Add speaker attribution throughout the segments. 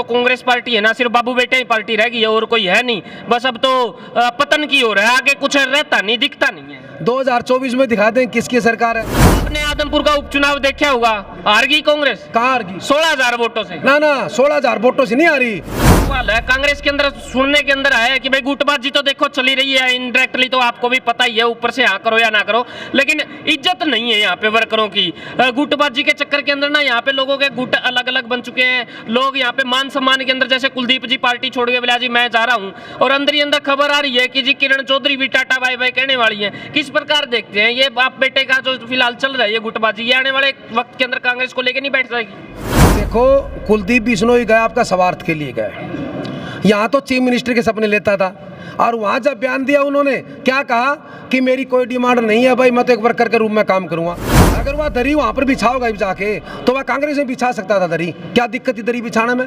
Speaker 1: Congress party है ना, सिर्फ बाबू बेटे ही पार्टी रह गई है और कोई है नहीं। बस अब तो पतन की हो रहा है, आगे कुछ रहता नहीं, दिखता नहीं है।
Speaker 2: 2024 में दिखा दें किसकी सरकार है।
Speaker 1: आपने आदमपुर का उपचुनाव देखा होगा, हार गई कांग्रेस।
Speaker 2: कहाँ हार गई?
Speaker 1: 16,000 वोटों से।
Speaker 2: ना 16,000 वोटों से नहीं आ रही।
Speaker 1: सवाल है कांग्रेस के अंदर, सुनने के अंदर है कि भाई गुटबाजी तो देखो चली रही है इनडायरेक्टली, तो आपको भी पता ही है, ऊपर से हाँ करो या ना करो, लेकिन इज्जत नहीं है यहाँ पे वर्करों की। गुटबाजी के चक्कर के अंदर ना यहाँ पे लोगों के गुट अलग अलग बन चुके हैं। लोग यहाँ पे मान सम्मान के अंदर, जैसे कुलदीप जी पार्टी छोड़ के बोला जी मैं जा रहा हूँ, और अंदर ही अंदर खबर आ रही है कि जी किरण चौधरी भी टाटा बाय बाय कहने वाली है। किस प्रकार देखते हैं ये बाप बेटे का जो फिलहाल चल रहा है ये गुटबाजी, ये आने वाले वक्त के अंदर कांग्रेस को लेकर नहीं बैठ जाएगी?
Speaker 2: देखो, कुलदीप बिश्नोई गया आपका स्वार्थ के लिए गए, यहाँ तो चीफ मिनिस्टर के सपने लेता था, और वहाँ जब बयान दिया उन्होंने क्या कहा कि मेरी कोई डिमांड नहीं है भाई, मैं तो एक वर्कर के रूप में काम करूँगा। अगर वह दरी वहाँ पर बिछाओगा जाके तो वह कांग्रेस में बिछा सकता था दरी, क्या दिक्कत थी दरी बिछाने में?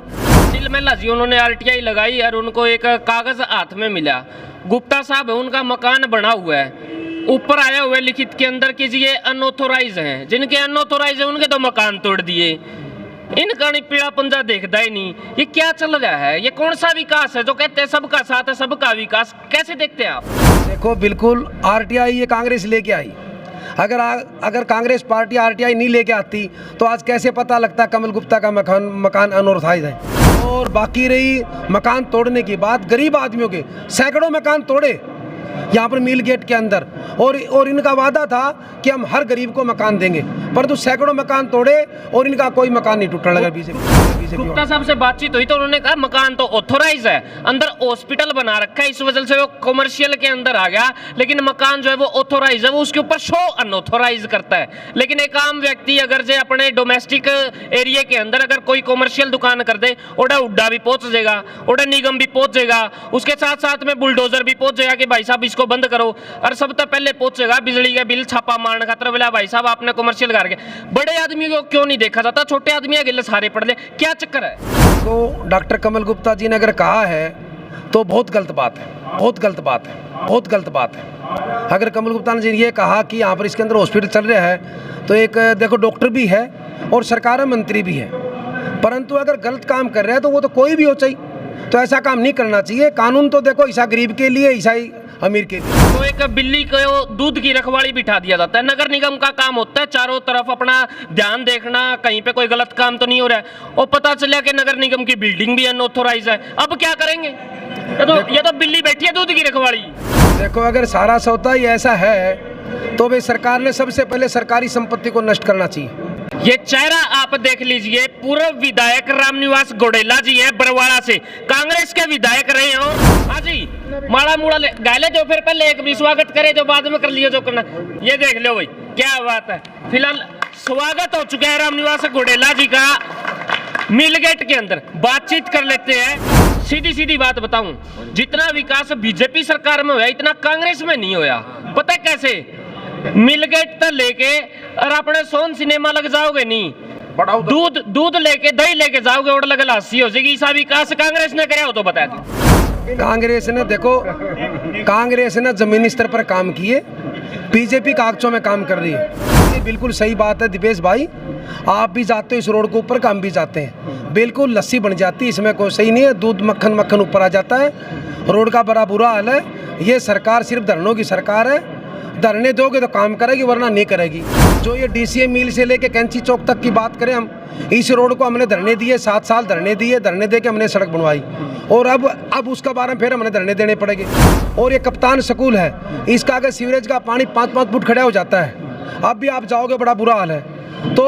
Speaker 1: दिल में लजी उन्होंने आरटीआई लगाई और उनको एक कागज हाथ में मिला। गुप्ता साहब है, उनका मकान बना हुआ है, ऊपर आया हुआ है लिखित के अंदर कि जी ये अनऑथोराइज हैं, जिनके अनऑथोराइज है उनके तो मकान तोड़ दिए। इनका नहीं पीड़ा पंजा देखता ही नहीं, ये क्या चल रहा है? ये कौन सा विकास है जो कहते हैं सबका साथ है सबका विकास? कैसे देखते हैं आप?
Speaker 2: देखो, बिल्कुल आरटीआई ये कांग्रेस लेके आई। अगर कांग्रेस पार्टी आरटीआई नहीं लेके आती तो आज कैसे पता लगता कमल गुप्ता का मकान अनऑथराइज है। और बाकी रही मकान तोड़ने की बात, गरीब आदमियों के सैकड़ों मकान तोड़े यहाँ पर मिल गेट के अंदर, और इनका वादा था कि हम हर गरीब को मकान देंगे, परंतु सैकड़ों मकान तोड़े और इनका कोई मकान नहीं टूटने लगा। बीजेपी
Speaker 1: गुप्ता साहब से बातचीत हुई तो उन्होंने कहा मकान तो ऑथोराइज है, अंदर हॉस्पिटल बना रखा है, इस वजह से वो कमर्शियल के अंदर आ गया, लेकिन मकान जो है वो ऑथोराइज है, वो उसके ऊपर शो अनऑथोराइज करता है। लेकिन एक आम व्यक्ति अगर जे अपने डोमेस्टिक एरिया के अंदर अगर कोई कमर्शियल दुकान कर दे, ओडा उड्डा भी पहुंच जाएगा, ओडा निगम भी पहुंच जाएगा, उसके साथ साथ में बुलडोजर भी पहुंच जाएगा कि भाई साहब इसको बंद करो, और सबसे पहले पहुंचेगा बिजली का बिल छापा मारने खातर, बोला भाई साहब आपने कमर्शियल करके। बड़े आदमी को क्यों नहीं देखा जाता? छोटे आदमी गिले सारे पड़ ले, क्या चक्कर है?
Speaker 2: तो डॉक्टर कमल गुप्ता जी ने अगर कहा है तो बहुत गलत बात है, बहुत गलत बात है, बहुत गलत बात है। अगर कमल गुप्ता ने ये कहा कि यहाँ पर इसके अंदर हॉस्पिटल चल रहा है, तो एक देखो डॉक्टर भी है और सरकार मंत्री भी है, परंतु अगर गलत काम कर रहे हैं तो वो तो कोई भी हो चाहिए, तो ऐसा काम नहीं करना चाहिए। कानून तो देखो ईसा गरीब के लिए, ईसाई अमीर के लिए।
Speaker 1: तो एक बिल्ली को दूध की रखवाली बिठा दिया जाता है। नगर निगम का काम होता है चारों तरफ अपना ध्यान देखना, कहीं पे कोई गलत काम तो नहीं हो रहा है, और पता चला कि नगर निगम की बिल्डिंग भी अनऑथोराइज है। अब क्या करेंगे? ये तो बिल्ली बैठी है दूध की रखवाली।
Speaker 2: देखो, अगर सारा सौदा ही ऐसा है तो भाई सरकार ने सबसे पहले सरकारी संपत्ति को नष्ट करना चाहिए।
Speaker 1: ये चेहरा आप देख लीजिए, पूर्व विधायक रामनिवास गोडेला जी है बरवाड़ा से, कांग्रेस के विधायक रहे हो। हाँ जी, माड़ा मुड़ा गाले जो फिर पहले एक भी स्वागत करे जो बाद में कर लियो जो करना। ये देख लो भाई क्या बात है। फिलहाल स्वागत हो चुका है रामनिवास गोडेला जी का मिलगेट के अंदर। बातचीत कर लेते हैं। सीधी सीधी बात बताऊं, जितना विकास बीजेपी सरकार में हुआ इतना कांग्रेस में नहीं हुआ। पता कैसे? मिलगेट तो लेके और अपने सोन सिनेमा लग जाओगे नहीं, दूध लेके दही लेके जाओगे और लगे लासी हो जाएगी। ऐसा विकास कांग्रेस ने कराया हो तो बता दो।
Speaker 2: कांग्रेस ने देखो, कांग्रेस ने जमीनी स्तर पर काम किए, बीजेपी कागजों में काम कर रही है। ये बिल्कुल सही बात है दिपेश भाई, आप भी जाते हो इस रोड के ऊपर, काम भी जाते हैं, बिल्कुल लस्सी बन जाती है, इसमें कोई सही नहीं है। दूध मक्खन मक्खन ऊपर आ जाता है, रोड का बड़ा बुरा हाल है। ये सरकार सिर्फ धरनों की सरकार है, धरने दोगे तो काम करेगी वरना नहीं करेगी। जो ये डीसीएम मिल से लेके कैंची चौक तक की बात करें हम, इस रोड को हमने धरने दिए, 7 साल धरने दिए, धरने दे के हमने सड़क बनवाई, और अब उसका बारे में फिर हमने धरने देने पड़ेंगे। और ये कप्तान स्कूल है, इसका अगर सीवरेज का पानी 5-5 फुट खड़ा हो जाता है, अब भी आप जाओगे बड़ा बुरा हाल है। तो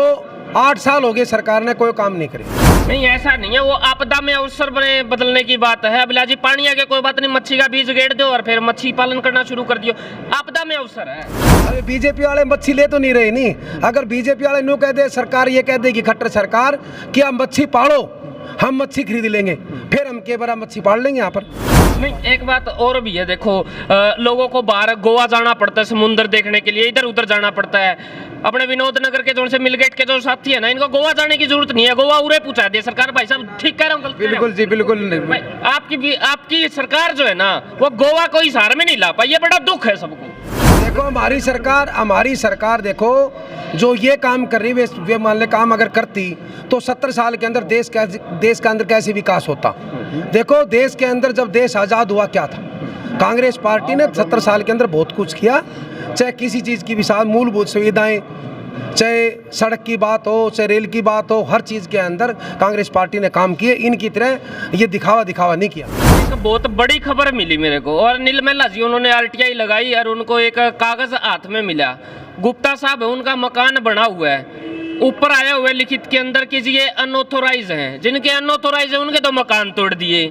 Speaker 2: 8 साल हो गए सरकार ने कोई काम नहीं करे।
Speaker 1: नहीं ऐसा नहीं है, वो आपदा में अवसर बदलने की बात है। अभिला जी पानी आके कोई बात नहीं, मच्छी का बीज गेड़ दो और फिर मच्छी पालन करना शुरू कर दियो, आपदा में अवसर है।
Speaker 2: अरे बीजेपी वाले मच्छी ले तो नहीं रहे नहीं। अगर बीजेपी वाले न्यू कह दे, सरकार ये कह देगी खट्टर सरकार कि आप मच्छी पालो, हम मच्छी खरीद लेंगे, फिर हम के बरा मच्छी पाल लेंगे यहाँ पर।
Speaker 1: नहीं एक बात और भी है, देखो लोगों को बाहर गोवा जाना पड़ता है समुद्र देखने के लिए, इधर उधर जाना पड़ता है। अपने विनोद नगर के जो से मिलगेट के जो साथी है ना, इनको गोवा जाने की जरूरत नहीं है, गोवा उरे पूछा दे सरकार। भाई साहब ठीक कह रहा हूँ?
Speaker 2: बिल्कुल जी, बिल्कुल।
Speaker 1: आपकी सरकार जो है ना वो गोवा को इस हार में नहीं ला पाई, ये बड़ा दुख है सबको।
Speaker 2: देखो हमारी सरकार देखो जो ये काम कर रही है वे मान ले काम अगर करती तो 70 साल के अंदर देश के अंदर कैसे विकास होता। देखो देश के अंदर जब देश आज़ाद हुआ क्या था, कांग्रेस पार्टी ने 70 साल के अंदर बहुत कुछ किया, चाहे किसी चीज़ की विशाल मूलभूत सुविधाएं, चाहे सड़क की बात हो, चाहे रेल की बात हो, हर चीज़ के अंदर कांग्रेस पार्टी ने काम किए। इनकी तरह ये दिखावा नहीं किया।
Speaker 1: एक बहुत बड़ी खबर मिली मेरे को, और नीलमेला जी उन्होंने आरटीआई लगाई और उनको एक कागज हाथ में मिला। गुप्ता साहब है, उनका मकान बना हुआ है, ऊपर आया हुआ है लिखित के अंदर कि जी ये अनऑथोराइज हैं। जिनके अनऑथोराइज है उनके तो मकान तोड़ दिए।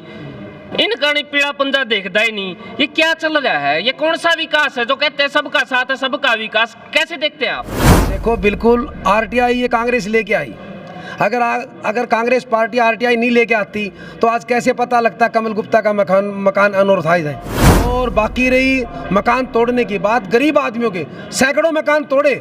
Speaker 1: इनका नहीं पीड़ा पंजा देखता ही नहीं। ये क्या चल रहा है? ये कौन सा विकास है जो कहते हैं सबका साथ है सबका विकास? कैसे देखते हैं आप?
Speaker 2: देखो बिल्कुल आरटीआई ये कांग्रेस लेके आई। अगर कांग्रेस पार्टी आरटीआई नहीं लेके आती तो आज कैसे पता लगता कमल गुप्ता का मकान अनऑथराइज है। और बाकी रही मकान तोड़ने की बात, गरीब आदमियों के सैकड़ों मकान तोड़े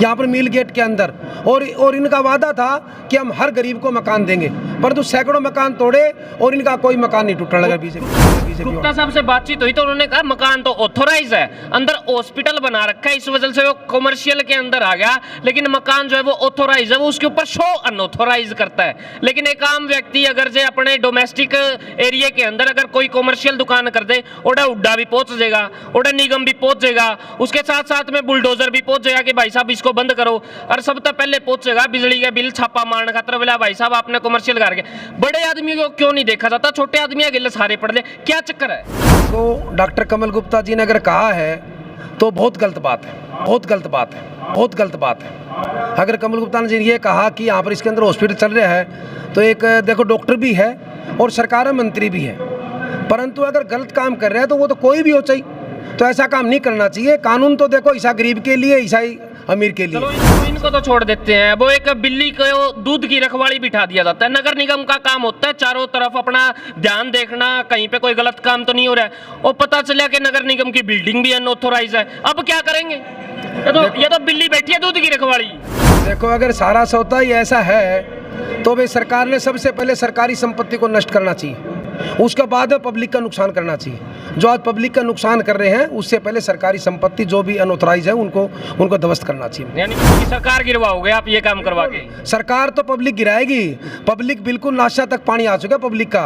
Speaker 2: यहाँ पर मिल गेट के अंदर, और इनका वादा था कि हम हर गरीब को मकान देंगे, परंतु सैकड़ों मकान तोड़े और इनका कोई मकान नहीं टूटने लगा। बीजेपी
Speaker 1: गुप्ता साहब से बातचीत हुई तो उन्होंने कहा मकान तो ऑथोराइज है, अंदर हॉस्पिटल बना रखा है, इस वजह से वो कमर्शियल के अंदर आ गया, लेकिन मकान जो है वो ऑथोराइज है, वो उसके ऊपर शो अनऑथोराइज करता है। लेकिन एक आम व्यक्ति अगर जे अपने डोमेस्टिक एरिया के अंदर अगर कोई कमर्शियल दुकान कर दे, ओडा उड्डा भी पहुंच जाएगा, ओडा निगम भी पहुंच जाएगा, उसके साथ साथ में बुलडोजर भी पहुंच जाएगा कि भाई साहब इसको बंद करो, और सब तो पहले पहुंचेगा बिजली का बिल छापा मारने खातर। बोला भाई साहब आपने कमर्शियल कर के बड़े आदमी को क्यों नहीं देखा जाता, छोटे आदमी गिले सारे पड़ ले, क्या चक्कर है?
Speaker 2: तो डॉक्टर कमल गुप्ता जी ने अगर कहा है तो बहुत गलत बात है। अगर कमल गुप्ता ने ये कहा कि यहाँ पर इसके अंदर हॉस्पिटल चल रहा है, तो एक देखो डॉक्टर भी है और सरकार में मंत्री भी है, परंतु अगर गलत काम कर रहे हैं तो वो तो कोई भी हो चाहिए, तो ऐसा काम नहीं करना चाहिए। कानून तो देखो ईसा गरीब के लिए, ईसाई अमीर के लिए।
Speaker 1: चलो इनको तो छोड़ देते हैं। वो एक बिल्ली को दूध की रखवाली बिठा दिया जाता है। नगर निगम का काम होता है चारों तरफ अपना ध्यान देखना, कहीं पे कोई गलत काम तो नहीं हो रहा है। और पता चला कि नगर निगम की बिल्डिंग भी अनऑथोराइज है, अब क्या करेंगे? ये तो बिल्ली बैठी है दूध की रखवाली।
Speaker 2: देखो अगर सारा सौदा ही ऐसा है तो भाई सरकार ने सबसे पहले सरकारी संपत्ति को नष्ट करना चाहिए, उसके बाद पब्लिक का नुकसान करना चाहिए। जो आज पब्लिक का नुकसान कर रहे हैं उससे पहले सरकारी संपत्ति जो भी अनऑथराइज है उनको ध्वस्त करना चाहिए।
Speaker 1: यानी कि सरकार गिरवाओगे आप ये काम करवा के?
Speaker 2: सरकार तो पब्लिक गिराएगी। पब्लिक बिल्कुल नाशा तक पानी आ चुका है पब्लिक का,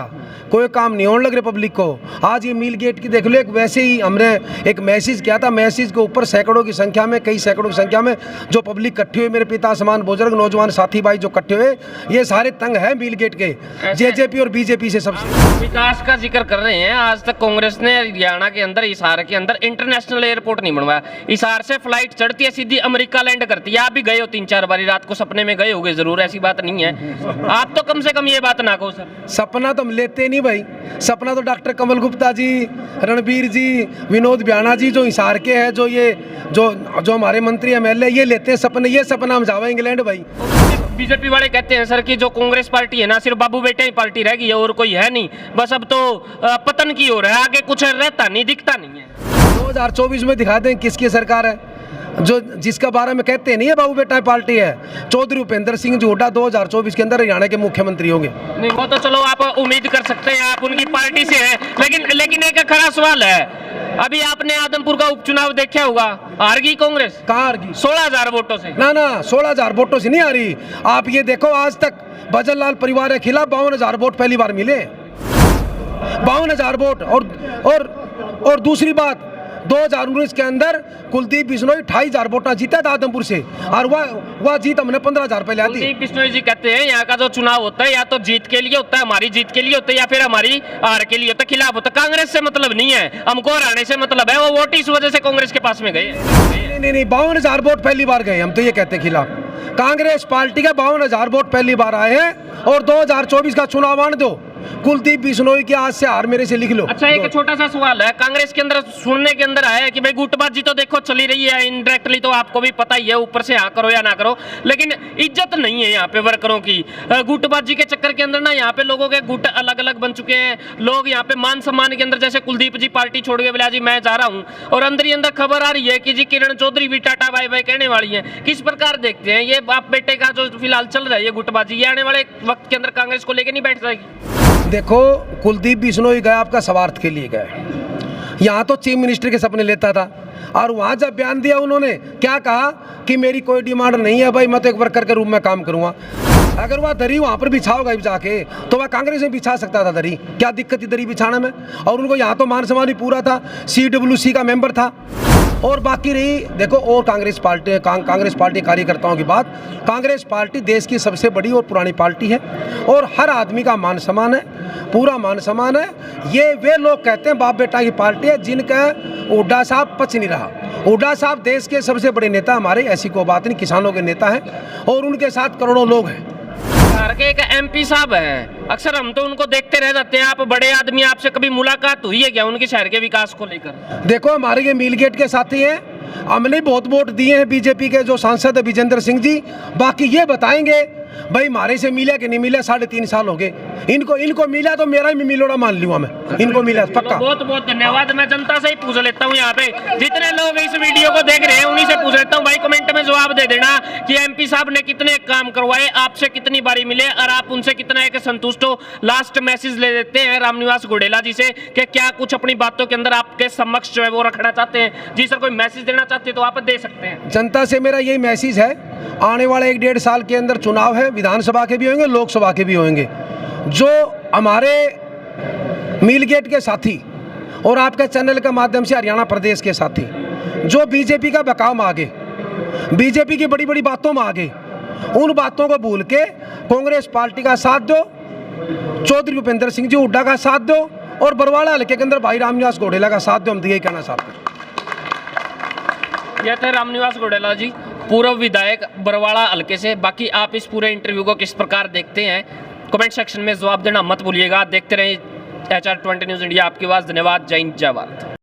Speaker 2: कोई काम नहीं होने लग रहा पब्लिक को। आज ये मिल गेट की देख लो, एक वैसे ही हमने एक मैसेज किया था, मैसेज के ऊपर सैकड़ों की संख्या में, कई सैकड़ों की संख्या में जो पब्लिक इकट्ठी हुई, मेरे पिता समान बुजुर्ग नौजवान साथी भाई जो इकट्ठे हुए, ये सारे तंग हैं मिल गेट के, जेजेपी और बीजेपी से। सबसे
Speaker 1: विकास का जिक्र कर रहे हैं, आज तक कांग्रेस ने हरियाणा के अंदर हिसार के अंदर इंटरनेशनल एयरपोर्ट नहीं बनवाया। हिसार से फ्लाइट चढ़ती है सीधी अमेरिका लैंड करती है। आप भी गए हो 3-4 बारी, रात को सपने में गए होगे जरूर, ऐसी बात नहीं है। आप तो कम से कम ये बात ना कहो सर।
Speaker 2: सपना तो हम लेते नहीं भाई, सपना तो डॉक्टर कमल गुप्ता जी, रणबीर जी, विनोद ब्याना जी जो हिसार के हैं, जो हमारे मंत्री एमएलए, ये लेते हैं सपने। ये सपना हम जावा इंग्लैंड भाई।
Speaker 1: बीजेपी वाले कहते हैं सर कि जो कांग्रेस पार्टी है ना सिर्फ बाबू बेटे ही पार्टी रह गई है और कोई है नहीं, बस अब तो पतन की हो रहा है, आगे कुछ रहता नहीं, दिखता नहीं है।
Speaker 2: 2024 में दिखा दें किसकी सरकार है, जो जिसका बारे में कहते नहीं है बाबू बेटा पार्टी है। चौधरी उपेंद्र सिंह जी हुड्डा 2024 के अंदर हरियाणा के मुख्यमंत्री होंगे।
Speaker 1: नहीं वो तो चलो आप उम्मीद कर सकते हैं, आप उनकी पार्टी से हैं, लेकिन एक खरा सवाल है, अभी आपने आदमपुर का उपचुनाव देखा होगा, हार गई कांग्रेस।
Speaker 2: कहाँ हार गई?
Speaker 1: 16,000 वोटों से। ना
Speaker 2: 16,000 वोटों से नहीं आ रही। आप ये देखो आज तक भजनलाल परिवार के खिलाफ 52,000 वोट पहली बार मिले, 52,000 वोट। और दूसरी बात, 2019 के अंदर कुलदीप बिश्नोई 28,000 वोटा जीता था आदमपुर से, और वह जीत हमने 15,000 पहले आती।
Speaker 1: कुलदीप बिश्नोई जी कहते हैं यहाँ का जो चुनाव होता है या तो जीत के लिए होता है, हमारी जीत के लिए होता है, या फिर हमारी हार के लिए होता है, खिलाफ होता है। कांग्रेस से मतलब नहीं है, हमको हराने से मतलब है। वो वोट इस वजह से कांग्रेस के पास में गए।
Speaker 2: नहीं 52,000 वोट पहली बार गए, हम तो ये कहते हैं खिलाफ। कांग्रेस पार्टी के 52,000 वोट पहली बार आए हैं, और 2024 का चुनाव आने दो। कुलदीप बिश्नोई की आज से हार मेरे से लिख लो।
Speaker 1: अच्छा एक छोटा सा सवाल है, कांग्रेस के अंदर सुनने के अंदर आया है कि भाई गुटबाजी तो देखो चली रही है इनडायरेक्टली, तो आपको भी पता ही है, ऊपर से हाँ करो या ना करो, लेकिन इज्जत नहीं है यहाँ पे वर्करों की। गुटबाजी के चक्कर के अंदर ना यहाँ पे लोगों के गुट अलग अलग बन चुके हैं। लोग यहाँ पे मान सम्मान के अंदर, जैसे कुलदीप जी पार्टी छोड़ के बोला जी मैं जा रहा हूँ, और अंदर ही अंदर खबर आ रही है कि जी किरण चौधरी भी टाटा बाय बाय कहने वाली है। किस प्रकार देखते हैं ये बाप बेटे का जो फिलहाल चल रहा है ये गुटबाजी, ये आने वाले वक्त के अंदर कांग्रेस को लेकर नहीं बैठ जाएगी?
Speaker 2: देखो कुलदीप बिश्नोई गए आपका स्वार्थ के लिए गए, यहाँ तो चीफ मिनिस्टर के सपने लेता था, और वहाँ जब बयान दिया उन्होंने क्या कहा कि मेरी कोई डिमांड नहीं है भाई, मैं तो एक वर्कर के रूप में काम करूँगा। अगर वह दरी वहाँ पर बिछाओगा जाके तो वह कांग्रेस में बिछा सकता था दरी, क्या दिक्कत थी दरी बिछाने में। और उनको यहाँ तो मान सम्मान भी पूरा था, CWC का मेंबर था। और बाकी रही देखो और कांग्रेस पार्टी कार्यकर्ताओं की बात, कांग्रेस पार्टी देश की सबसे बड़ी और पुरानी पार्टी है और हर आदमी का मान सम्मान है, पूरा मान सम्मान है। ये वे लोग कहते हैं बाप बेटा की पार्टी है जिनका हुड्डा साहब पच नहीं रहा। हुड्डा साहब देश के सबसे बड़े नेता हमारे, ऐसी कोई बात नहीं, किसानों के नेता हैं और उनके साथ करोड़ों लोग हैं।
Speaker 1: बिहार के एक MP साहब हैं, अक्सर हम तो उनको देखते रह जाते हैं। आप बड़े आदमी, आपसे कभी मुलाकात हुई है क्या उनके शहर के विकास को लेकर?
Speaker 2: देखो हमारे ये मील गेट के साथी हैं, हमने बहुत वोट दिए हैं बीजेपी के जो सांसद है विजेंद्र सिंह जी। बाकी ये बताएंगे भाई हमारे से मिला कि नहीं मिला, 3.5 साल हो गए इनको मिला तो मेरा भी मिलोड़ा मान लूँगा मैं, इनको मिला पक्का।
Speaker 1: बहुत बहुत धन्यवाद। मैं जनता से ही पूछ लेता हूँ, यहाँ पे जितने लोग इस वीडियो को देख रहे हैं उन्हीं से पूछ लेता हूँ, भाई कमेंट में जवाब दे देना कि MP साहब ने कितने काम करवाए, आपसे कितनी बारी मिले और आप उनसे कितना है कि संतुष्ट हो। लास्ट मैसेज ले लेते हैं रामनिवास घोडेला जी से कि क्या कुछ अपनी बातों के अंदर आपके समक्ष जो है वो रखना चाहते हैं। जी सर, कोई मैसेज देना चाहते हैं तो आप दे सकते हैं।
Speaker 2: जनता से मेरा यही मैसेज है, आने वाले 1-1.5 साल के अंदर चुनाव है, विधानसभा के भी होंगे, लोकसभा के भी होंगे। जो हमारे मील गेट के साथी और आपके चैनल के माध्यम से हरियाणा प्रदेश के साथी जो बीजेपी का बकाव मांगे, बीजेपी की बड़ी बड़ी बातों मांगे, उन बातों को भूल के कांग्रेस पार्टी का साथ दो, चौधरी भूपेंद्र सिंह जी हुड्डा का साथ दो और बरवाड़ा हल्के के अंदर भाई रामनिवास घोडेला का साथ दो। हम तो यही कहना चाहते हैं।
Speaker 1: यह थे रामनिवास घोडेला जी, पूर्व विधायक बरवाड़ा हल्के से। बाकी आप इस पूरे इंटरव्यू को किस प्रकार देखते हैं कमेंट सेक्शन में जवाब देना मत भूलिएगा। देखते रहें HR20 न्यूज़ इंडिया, आपकी आवाज़। धन्यवाद। जय हिंद, जय भारत।